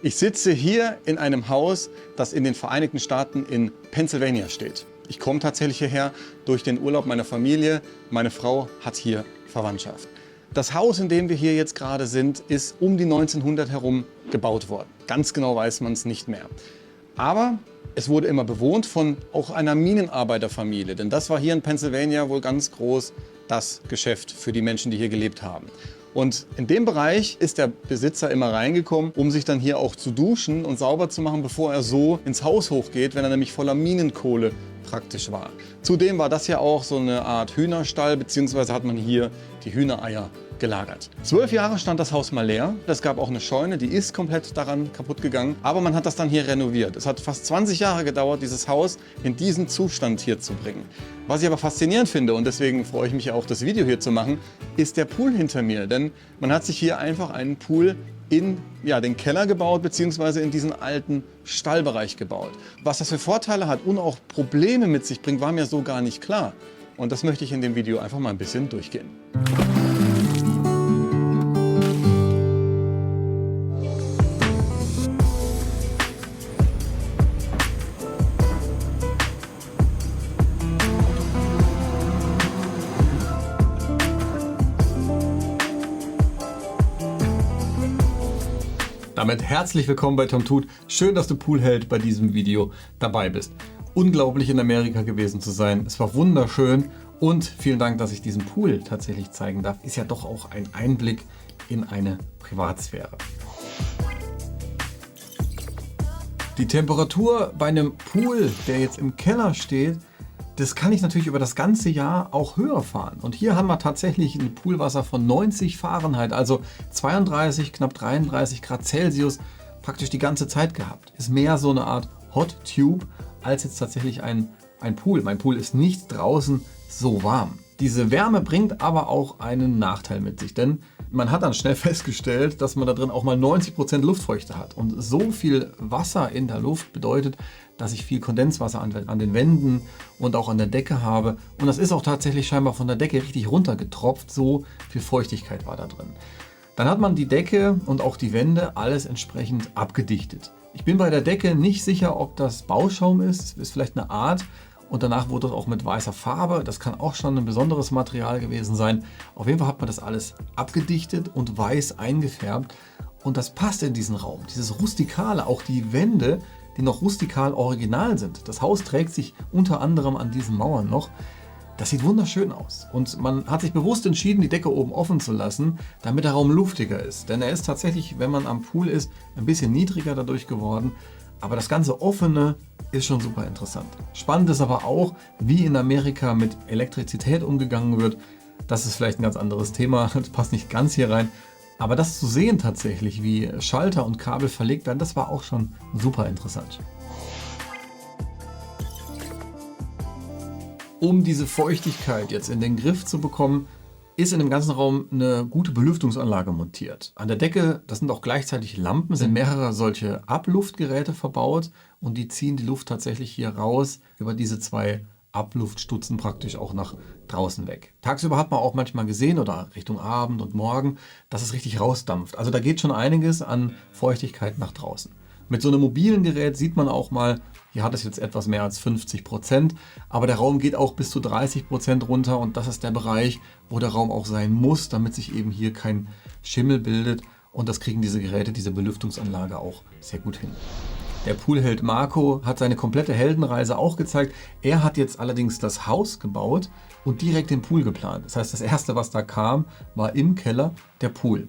Ich sitze hier in einem Haus, das in den Vereinigten Staaten in Pennsylvania steht. Ich komme tatsächlich hierher durch den Urlaub meiner Familie. Meine Frau hat hier Verwandtschaft. Das Haus, in dem wir hier jetzt gerade sind, ist um die 1900 herum gebaut worden. Ganz genau weiß man es nicht mehr. Aber es wurde immer bewohnt von auch einer Minenarbeiterfamilie, denn das war hier in Pennsylvania wohl ganz groß das Geschäft für die Menschen, die hier gelebt haben. Und in dem Bereich ist der Besitzer immer reingekommen, um sich dann hier auch zu duschen und sauber zu machen, bevor er so ins Haus hochgeht, wenn er nämlich voller Minenkohle praktisch war. Zudem war das ja auch so eine Art Hühnerstall, beziehungsweise hat man hier die Hühnereier gelagert. 12 Jahre stand das Haus mal leer. Es gab auch eine Scheune, die ist komplett daran kaputt gegangen. Aber man hat das dann hier renoviert. Es hat fast 20 Jahre gedauert, dieses Haus in diesen Zustand hier zu bringen. Was ich aber faszinierend finde, und deswegen freue ich mich auch, das Video hier zu machen, ist der Pool hinter mir. Denn man hat sich hier einfach einen Pool in den Keller gebaut, beziehungsweise in diesen alten Stallbereich gebaut. Was das für Vorteile hat und auch Probleme mit sich bringt, war mir so gar nicht klar. Und das möchte ich in dem Video einfach mal ein bisschen durchgehen. Damit herzlich willkommen bei Tom Tut. Schön, dass du Poolheld bei diesem Video dabei bist. Unglaublich in Amerika gewesen zu sein. Es war wunderschön und vielen Dank, dass ich diesen Pool tatsächlich zeigen darf. Ist ja doch auch ein Einblick in eine Privatsphäre. Die Temperatur bei einem Pool, der jetzt im Keller steht, das kann ich natürlich über das ganze Jahr auch höher fahren. Und hier haben wir tatsächlich ein Poolwasser von 90 Fahrenheit, also 32, knapp 33 Grad Celsius, praktisch die ganze Zeit gehabt. Ist mehr so eine Art Hot Tube als jetzt tatsächlich ein Pool. Mein Pool ist nicht draußen so warm. Diese Wärme bringt aber auch einen Nachteil mit sich, denn man hat dann schnell festgestellt, dass man da drin auch mal 90% Luftfeuchte hat. Und so viel Wasser in der Luft bedeutet, dass ich viel Kondenswasser an den Wänden und auch an der Decke habe. Und das ist auch tatsächlich scheinbar von der Decke richtig runtergetropft. So viel Feuchtigkeit war da drin. Dann hat man die Decke und auch die Wände alles entsprechend abgedichtet. Ich bin bei der Decke nicht sicher, ob das Bauschaum ist. Es ist vielleicht eine Art. Und danach wurde es auch mit weißer Farbe. Das kann auch schon ein besonderes Material gewesen sein. Auf jeden Fall hat man das alles abgedichtet und weiß eingefärbt. Und das passt in diesen Raum. Dieses Rustikale, auch die Wände, die noch rustikal original sind. Das Haus trägt sich unter anderem an diesen Mauern noch. Das sieht wunderschön aus. Und man hat sich bewusst entschieden, die Decke oben offen zu lassen, damit der Raum luftiger ist. Denn er ist tatsächlich, wenn man am Pool ist, ein bisschen niedriger dadurch geworden. Aber das ganze Offene ist schon super interessant. Spannend ist aber auch, wie in Amerika mit Elektrizität umgegangen wird. Das ist vielleicht ein ganz anderes Thema, das passt nicht ganz hier rein. Aber das zu sehen tatsächlich, wie Schalter und Kabel verlegt werden, das war auch schon super interessant. Um diese Feuchtigkeit jetzt in den Griff zu bekommen, ist in dem ganzen Raum eine gute Belüftungsanlage montiert. An der Decke, das sind auch gleichzeitig Lampen, sind mehrere solche Abluftgeräte verbaut und die ziehen die Luft tatsächlich hier raus über diese zwei Abluftstutzen praktisch auch nach draußen weg. Tagsüber hat man auch manchmal gesehen oder Richtung Abend und Morgen, dass es richtig rausdampft. Also da geht schon einiges an Feuchtigkeit nach draußen. Mit so einem mobilen Gerät sieht man auch mal, hier hat es jetzt etwas mehr als 50%, aber der Raum geht auch bis zu 30% runter und das ist der Bereich, wo der Raum auch sein muss, damit sich eben hier kein Schimmel bildet und das kriegen diese Geräte, diese Belüftungsanlage auch sehr gut hin. Der Poolheld Marco hat seine komplette Heldenreise auch gezeigt. Er hat jetzt allerdings das Haus gebaut und direkt den Pool geplant. Das heißt, das erste, was da kam, war im Keller der Pool.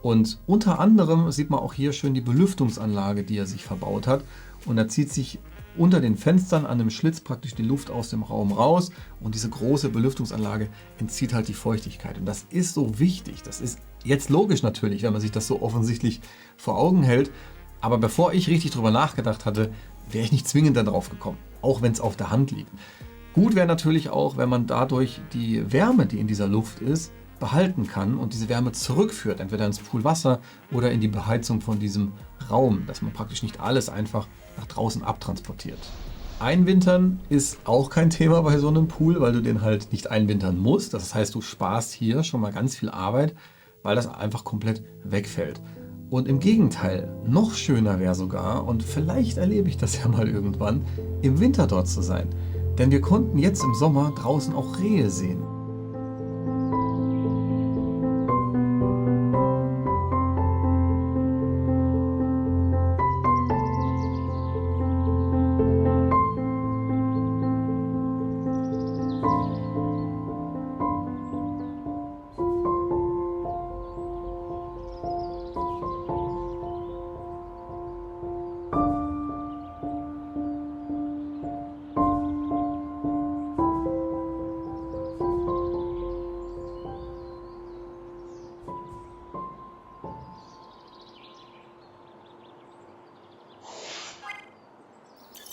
Und unter anderem sieht man auch hier schön die Belüftungsanlage, die er sich verbaut hat. Und er zieht sich unter den Fenstern an dem Schlitz praktisch die Luft aus dem Raum raus. Und diese große Belüftungsanlage entzieht halt die Feuchtigkeit. Und das ist so wichtig. Das ist jetzt logisch natürlich, wenn man sich das so offensichtlich vor Augen hält. Aber bevor ich richtig drüber nachgedacht hatte, wäre ich nicht zwingend darauf gekommen. Auch wenn es auf der Hand liegt. Gut wäre natürlich auch, wenn man dadurch die Wärme, die in dieser Luft ist, behalten kann und diese Wärme zurückführt, entweder ins Poolwasser oder in die Beheizung von diesem Raum, dass man praktisch nicht alles einfach nach draußen abtransportiert. Einwintern ist auch kein Thema bei so einem Pool, weil du den halt nicht einwintern musst. Das heißt, du sparst hier schon mal ganz viel Arbeit, weil das einfach komplett wegfällt. Und im Gegenteil, noch schöner wäre sogar, und vielleicht erlebe ich das ja mal irgendwann, im Winter dort zu sein. Denn wir konnten jetzt im Sommer draußen auch Rehe sehen.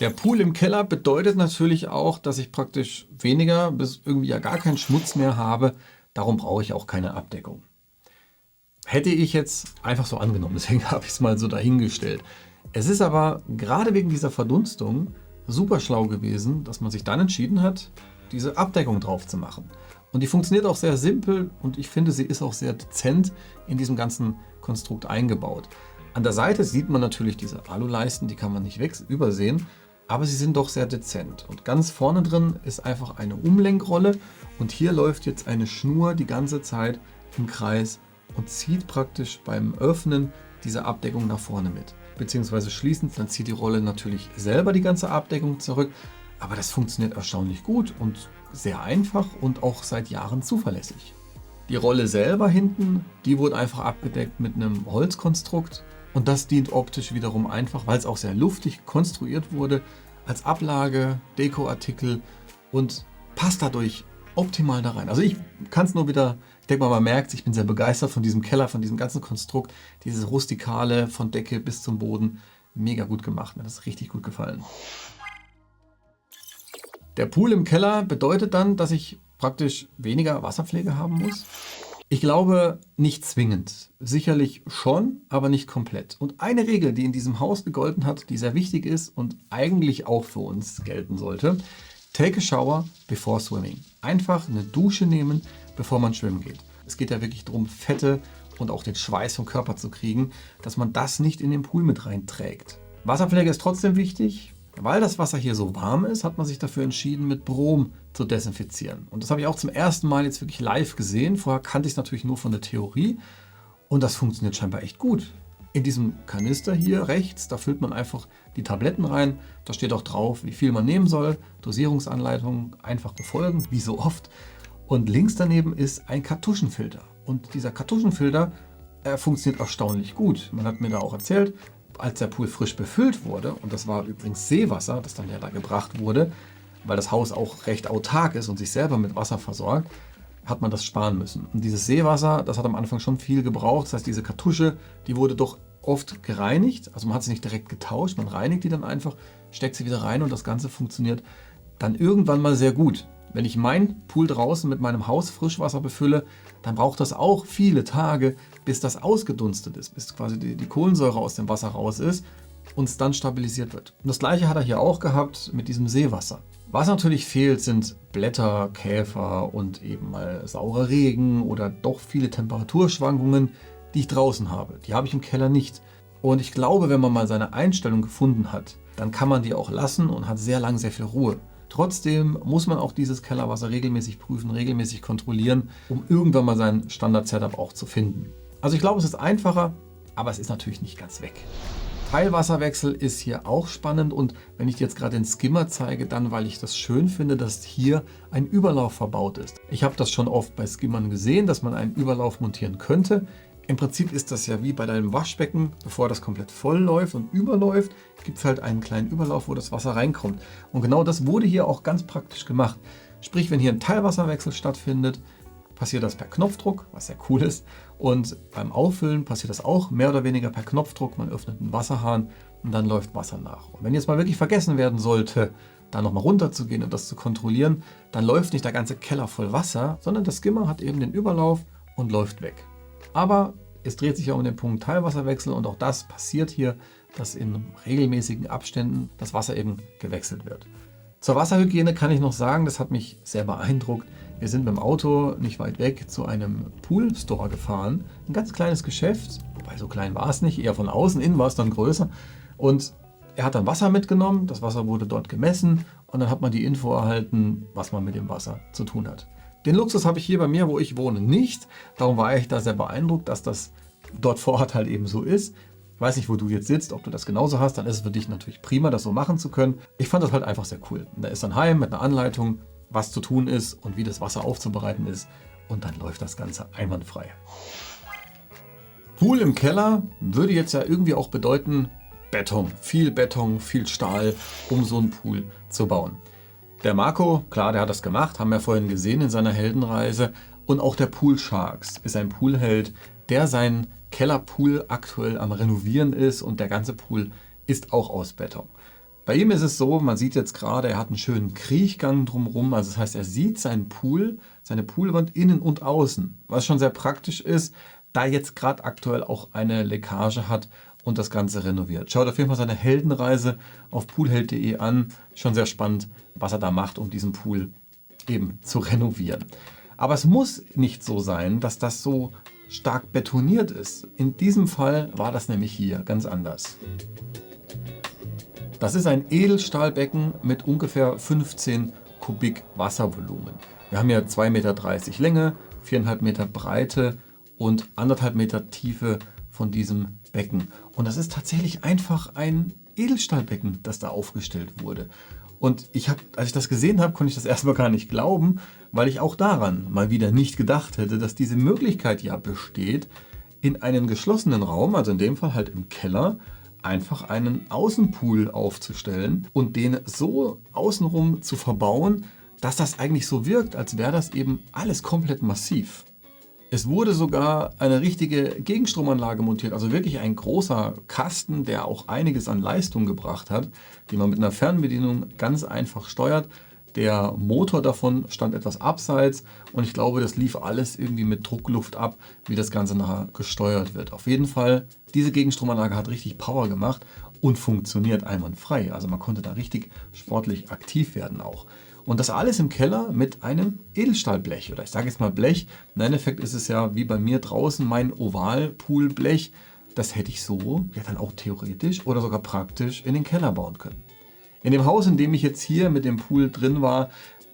Der Pool im Keller bedeutet natürlich auch, dass ich praktisch weniger bis irgendwie ja gar keinen Schmutz mehr habe. Darum brauche ich auch keine Abdeckung. Hätte ich jetzt einfach so angenommen, deswegen habe ich es mal so dahingestellt. Es ist aber gerade wegen dieser Verdunstung super schlau gewesen, dass man sich dann entschieden hat, diese Abdeckung drauf zu machen. Und die funktioniert auch sehr simpel und ich finde, sie ist auch sehr dezent in diesem ganzen Konstrukt eingebaut. An der Seite sieht man natürlich diese Aluleisten, die kann man nicht übersehen, aber sie sind doch sehr dezent. Und ganz vorne drin ist einfach eine Umlenkrolle und hier läuft jetzt eine Schnur die ganze Zeit im Kreis und zieht praktisch beim Öffnen diese Abdeckung nach vorne mit. Beziehungsweise schließend, dann zieht die Rolle natürlich selber die ganze Abdeckung zurück, aber das funktioniert erstaunlich gut und sehr einfach und auch seit Jahren zuverlässig. Die Rolle selber hinten, die wurde einfach abgedeckt mit einem Holzkonstrukt. Und das dient optisch wiederum einfach, weil es auch sehr luftig konstruiert wurde, als Ablage, Dekoartikel und passt dadurch optimal da rein. Also ich kann es nur wieder, ich denke mal, man merkt, ich bin sehr begeistert von diesem Keller, von diesem ganzen Konstrukt, dieses Rustikale von Decke bis zum Boden. Mega gut gemacht, mir hat das richtig gut gefallen. Der Pool im Keller bedeutet dann, dass ich praktisch weniger Wasserpflege haben muss. Ich glaube, nicht zwingend. Sicherlich schon, aber nicht komplett. Und eine Regel, die in diesem Haus gegolten hat, die sehr wichtig ist und eigentlich auch für uns gelten sollte: Take a shower before swimming. Einfach eine Dusche nehmen, bevor man schwimmen geht. Es geht ja wirklich darum, Fette und auch den Schweiß vom Körper zu kriegen, dass man das nicht in den Pool mit reinträgt. Wasserpflege ist trotzdem wichtig. Weil das Wasser hier so warm ist, hat man sich dafür entschieden, mit Brom zu desinfizieren. Und das habe ich auch zum ersten Mal jetzt wirklich live gesehen. Vorher kannte ich es natürlich nur von der Theorie. Und das funktioniert scheinbar echt gut. In diesem Kanister hier rechts, da füllt man einfach die Tabletten rein. Da steht auch drauf, wie viel man nehmen soll. Dosierungsanleitung einfach befolgen, wie so oft. Und links daneben ist ein Kartuschenfilter. Und dieser Kartuschenfilter, funktioniert erstaunlich gut. Man hat mir da auch erzählt, als der Pool frisch befüllt wurde, und das war übrigens Seewasser, das dann ja da gebracht wurde, weil das Haus auch recht autark ist und sich selber mit Wasser versorgt, hat man das sparen müssen. Und dieses Seewasser, das hat am Anfang schon viel gebraucht. Das heißt, diese Kartusche, die wurde doch oft gereinigt. Also man hat sie nicht direkt getauscht, man reinigt die dann einfach, steckt sie wieder rein und das Ganze funktioniert dann irgendwann mal sehr gut. Wenn ich meinen Pool draußen mit meinem Haus Frischwasser befülle, dann braucht das auch viele Tage, bis das ausgedunstet ist, bis quasi die Kohlensäure aus dem Wasser raus ist und es dann stabilisiert wird. Und das gleiche hat er hier auch gehabt mit diesem Seewasser. Was natürlich fehlt, sind Blätter, Käfer und eben mal saurer Regen oder doch viele Temperaturschwankungen, die ich draußen habe. Die habe ich im Keller nicht. Und ich glaube, wenn man mal seine Einstellung gefunden hat, dann kann man die auch lassen und hat sehr lang sehr viel Ruhe. Trotzdem muss man auch dieses Kellerwasser regelmäßig prüfen, regelmäßig kontrollieren, um irgendwann mal sein Standard-Setup auch zu finden. Also ich glaube, es ist einfacher, aber es ist natürlich nicht ganz weg. Teilwasserwechsel ist hier auch spannend und wenn ich dir jetzt gerade den Skimmer zeige, dann weil ich das schön finde, dass hier ein Überlauf verbaut ist. Ich habe das schon oft bei Skimmern gesehen, dass man einen Überlauf montieren könnte. Im Prinzip ist das ja wie bei deinem Waschbecken, bevor das komplett voll läuft und überläuft, gibt es halt einen kleinen Überlauf, wo das Wasser reinkommt. Und genau das wurde hier auch ganz praktisch gemacht. Sprich, wenn hier ein Teilwasserwechsel stattfindet, passiert das per Knopfdruck, was sehr cool ist. Und beim Auffüllen passiert das auch mehr oder weniger per Knopfdruck. Man öffnet einen Wasserhahn und dann läuft Wasser nach. Und wenn jetzt mal wirklich vergessen werden sollte, da nochmal runter zu gehen und das zu kontrollieren, dann läuft nicht der ganze Keller voll Wasser, sondern der Skimmer hat eben den Überlauf und läuft weg. Aber es dreht sich ja um den Punkt Teilwasserwechsel und auch das passiert hier, dass in regelmäßigen Abständen das Wasser eben gewechselt wird. Zur Wasserhygiene kann ich noch sagen, das hat mich sehr beeindruckt. Wir sind mit dem Auto nicht weit weg zu einem Pool-Store gefahren. Ein ganz kleines Geschäft, wobei so klein war es nicht, eher von außen, innen war es dann größer. Und er hat dann Wasser mitgenommen, das Wasser wurde dort gemessen und dann hat man die Info erhalten, was man mit dem Wasser zu tun hat. Den Luxus habe ich hier bei mir, wo ich wohne, nicht. Darum war ich da sehr beeindruckt, dass das dort vor Ort halt eben so ist. Ich weiß nicht, wo du jetzt sitzt, ob du das genauso hast, dann ist es für dich natürlich prima, das so machen zu können. Ich fand das halt einfach sehr cool. Da ist dann heim mit einer Anleitung, was zu tun ist und wie das Wasser aufzubereiten ist und dann läuft das Ganze einwandfrei. Pool im Keller würde jetzt ja irgendwie auch bedeuten, Beton, viel Stahl, um so einen Pool zu bauen. Der Marco, klar, der hat das gemacht, haben wir vorhin gesehen in seiner Heldenreise. Und auch der Pool Sharks ist ein Poolheld, der seinen Kellerpool aktuell am Renovieren ist und der ganze Pool ist auch aus Beton. Bei ihm ist es so, man sieht jetzt gerade, er hat einen schönen Kriechgang drumherum, also das heißt, er sieht seinen Pool, seine Poolwand innen und außen, was schon sehr praktisch ist, da jetzt gerade aktuell auch eine Leckage hat und das Ganze renoviert. Schaut auf jeden Fall seine Heldenreise auf poolheld.de an. Schon sehr spannend, was er da macht, um diesen Pool eben zu renovieren. Aber es muss nicht so sein, dass das so stark betoniert ist. In diesem Fall war das nämlich hier ganz anders. Das ist ein Edelstahlbecken mit ungefähr 15 Kubik Wasservolumen. Wir haben hier 2,30 Meter Länge, 4,5 Meter Breite und 1,5 Meter Tiefe von diesem Becken. Und das ist tatsächlich einfach ein Edelstahlbecken, das da aufgestellt wurde. Und als ich das gesehen habe, konnte ich das erstmal gar nicht glauben, weil ich auch daran mal wieder nicht gedacht hätte, dass diese Möglichkeit ja besteht, in einen geschlossenen Raum, also in dem Fall halt im Keller, einfach einen Außenpool aufzustellen und den so außenrum zu verbauen, dass das eigentlich so wirkt, als wäre das eben alles komplett massiv. Es wurde sogar eine richtige Gegenstromanlage montiert, also wirklich ein großer Kasten, der auch einiges an Leistung gebracht hat, die man mit einer Fernbedienung ganz einfach steuert. Der Motor davon stand etwas abseits und ich glaube, das lief alles irgendwie mit Druckluft ab, wie das Ganze nachher gesteuert wird. Auf jeden Fall, diese Gegenstromanlage hat richtig Power gemacht und funktioniert einwandfrei. Also man konnte da richtig sportlich aktiv werden auch. Und das alles im Keller mit einem Edelstahlblech oder ich sage jetzt mal Blech. Im Endeffekt ist es ja wie bei mir draußen mein Ovalpoolblech. Das hätte ich so ja dann auch theoretisch oder sogar praktisch in den Keller bauen können. In dem Haus, in dem ich jetzt hier mit dem Pool drin war,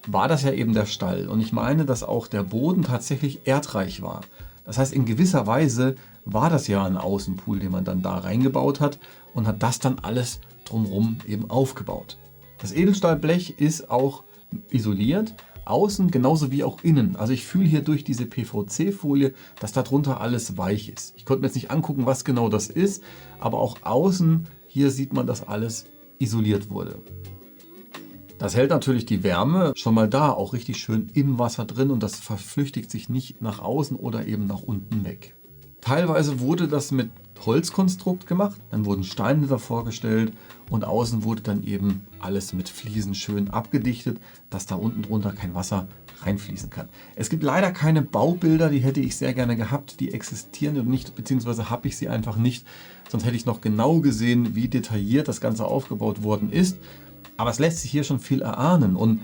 war das ja eben der Stall. Und ich meine, dass auch der Boden tatsächlich erdreich war. Das heißt, in gewisser Weise war das ja ein Außenpool, den man dann da reingebaut hat und hat das dann alles drumherum eben aufgebaut. Das Edelstahlblech ist auch isoliert, außen genauso wie auch innen. Also ich fühle hier durch diese PVC-Folie, dass darunter alles weich ist. Ich konnte mir jetzt nicht angucken, was genau das ist, aber auch außen hier sieht man, dass alles isoliert wurde. Das hält natürlich die Wärme schon mal da, auch richtig schön im Wasser drin und das verflüchtigt sich nicht nach außen oder eben nach unten weg. Teilweise wurde das mit Holzkonstrukt gemacht, dann wurden Steine davor gestellt und außen wurde dann eben alles mit Fliesen schön abgedichtet, dass da unten drunter kein Wasser reinfließen kann. Es gibt leider keine Baubilder, die hätte ich sehr gerne gehabt, die existieren nicht, beziehungsweise habe ich sie einfach nicht, sonst hätte ich noch genau gesehen, wie detailliert das Ganze aufgebaut worden ist. Aber es lässt sich hier schon viel erahnen und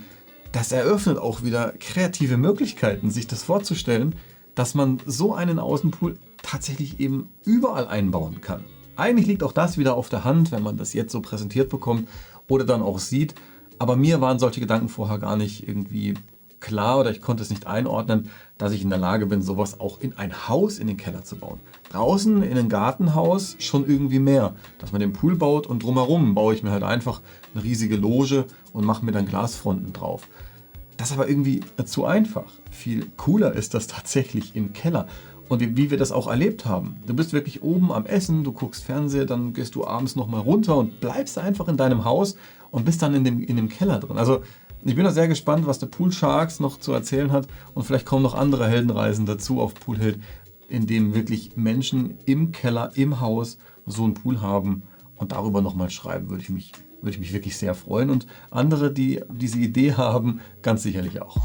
das eröffnet auch wieder kreative Möglichkeiten, sich das vorzustellen, dass man so einen Außenpool tatsächlich eben überall einbauen kann. Eigentlich liegt auch das wieder auf der Hand, wenn man das jetzt so präsentiert bekommt oder dann auch sieht. Aber mir waren solche Gedanken vorher gar nicht irgendwie klar oder ich konnte es nicht einordnen, dass ich in der Lage bin, sowas auch in ein Haus in den Keller zu bauen. Draußen in ein Gartenhaus schon irgendwie mehr, dass man den Pool baut und drumherum baue ich mir halt einfach eine riesige Loge und mache mir dann Glasfronten drauf. Das ist aber irgendwie zu einfach. Viel cooler ist das tatsächlich im Keller. Und wie wir das auch erlebt haben. Du bist wirklich oben am Essen, du guckst Fernsehen, dann gehst du abends nochmal runter und bleibst einfach in deinem Haus und bist dann in dem Keller drin. Also ich bin da sehr gespannt, was der Pool Sharks noch zu erzählen hat und vielleicht kommen noch andere Heldenreisen dazu auf Poolheld, in dem wirklich Menschen im Keller, im Haus so einen Pool haben und darüber nochmal schreiben, würde ich mich wirklich sehr freuen und andere, die diese Idee haben, ganz sicherlich auch.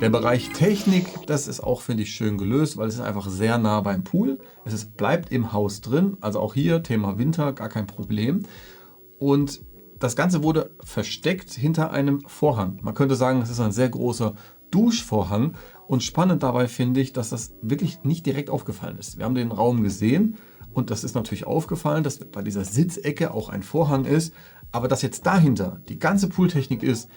Der Bereich Technik, das ist auch, finde ich, schön gelöst, weil es ist einfach sehr nah beim Pool. Bleibt im Haus drin, also auch hier Thema Winter, gar kein Problem. Und Das Ganze wurde versteckt hinter einem Vorhang. Man könnte sagen, es ist ein sehr großer Duschvorhang. Und spannend dabei finde ich, dass das wirklich nicht direkt aufgefallen ist. Wir haben den Raum gesehen und das ist natürlich aufgefallen, dass bei dieser Sitzecke auch ein Vorhang ist. Aber dass jetzt dahinter die ganze Pooltechnik ist,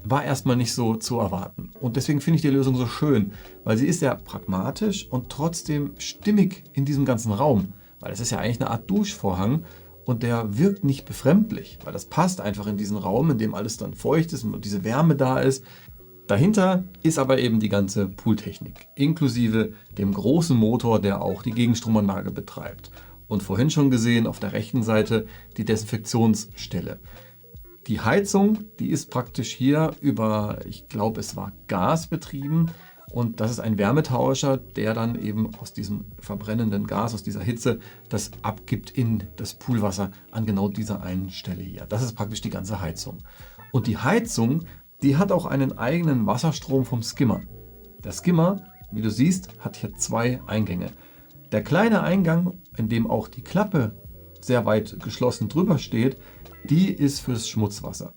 war erstmal nicht so zu erwarten. Und deswegen finde ich die Lösung so schön, weil sie ist sehr pragmatisch und trotzdem stimmig in diesem ganzen Raum. Weil es ist ja eigentlich eine Art Duschvorhang und der wirkt nicht befremdlich, weil das passt einfach in diesen Raum, in dem alles dann feucht ist und diese Wärme da ist. Dahinter ist aber eben die ganze Pooltechnik, inklusive dem großen Motor, der auch die Gegenstromanlage betreibt. Und vorhin schon gesehen auf der rechten Seite die Desinfektionsstelle. Die Heizung, die ist praktisch hier über, ich glaube es war Gas betrieben und das ist ein Wärmetauscher, der dann eben aus diesem verbrennenden Gas, aus dieser Hitze, das abgibt in das Poolwasser an genau dieser einen Stelle hier. Das ist praktisch die ganze Heizung. Und die Heizung, die hat auch einen eigenen Wasserstrom vom Skimmer. Der Skimmer, wie du siehst, hat hier 2 Eingänge. Der kleine Eingang, in dem auch die Klappe sehr weit geschlossen drüber steht, die ist fürs Schmutzwasser.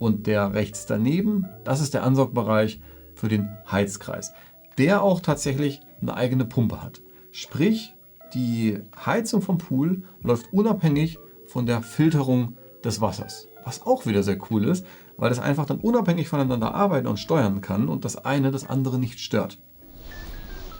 Und der rechts daneben, das ist der Ansaugbereich für den Heizkreis, der auch tatsächlich eine eigene Pumpe hat. Sprich, die Heizung vom Pool läuft unabhängig von der Filterung des Wassers. Was auch wieder sehr cool ist, weil es einfach dann unabhängig voneinander arbeiten und steuern kann und das eine das andere nicht stört.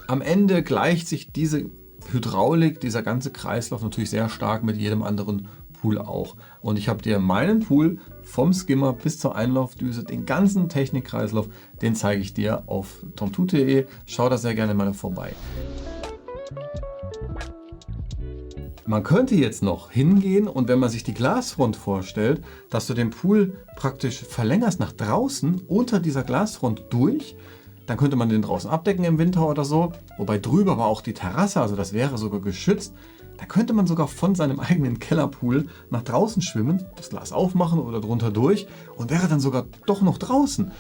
Am Ende gleicht sich diese Hydraulik, dieser ganze Kreislauf natürlich sehr stark mit jedem anderen Pool auch. Und ich habe dir meinen Pool vom Skimmer bis zur Einlaufdüse, den ganzen Technikkreislauf, den zeige ich dir auf tomtoot.de. Schau da sehr gerne mal vorbei. Man könnte jetzt noch hingehen und wenn man sich die Glasfront vorstellt, dass du den Pool praktisch verlängerst nach draußen unter dieser Glasfront durch, dann könnte man den draußen abdecken im Winter oder so, wobei drüber war auch die Terrasse, also das wäre sogar geschützt. Da könnte man sogar von seinem eigenen Kellerpool nach draußen schwimmen, das Glas aufmachen oder drunter durch und wäre dann sogar doch noch draußen.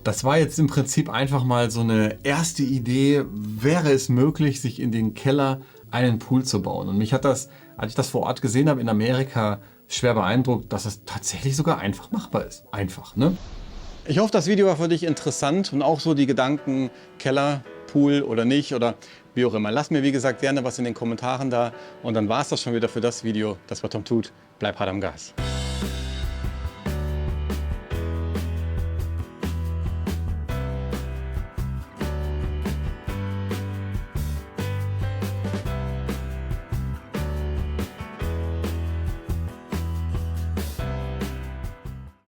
Das war jetzt im Prinzip einfach mal so eine erste Idee, wäre es möglich, sich in den Keller einen Pool zu bauen. Und mich hat das, als ich das vor Ort gesehen habe in Amerika, schwer beeindruckt, dass es tatsächlich sogar einfach machbar ist. Einfach, ne? Ich hoffe, das Video war für dich interessant und auch so die Gedanken Keller, Pool oder nicht oder wie auch immer. Lass mir wie gesagt gerne was in den Kommentaren da und dann war es das schon wieder für das Video. Das war Tom Toot. Bleib hart am Gas.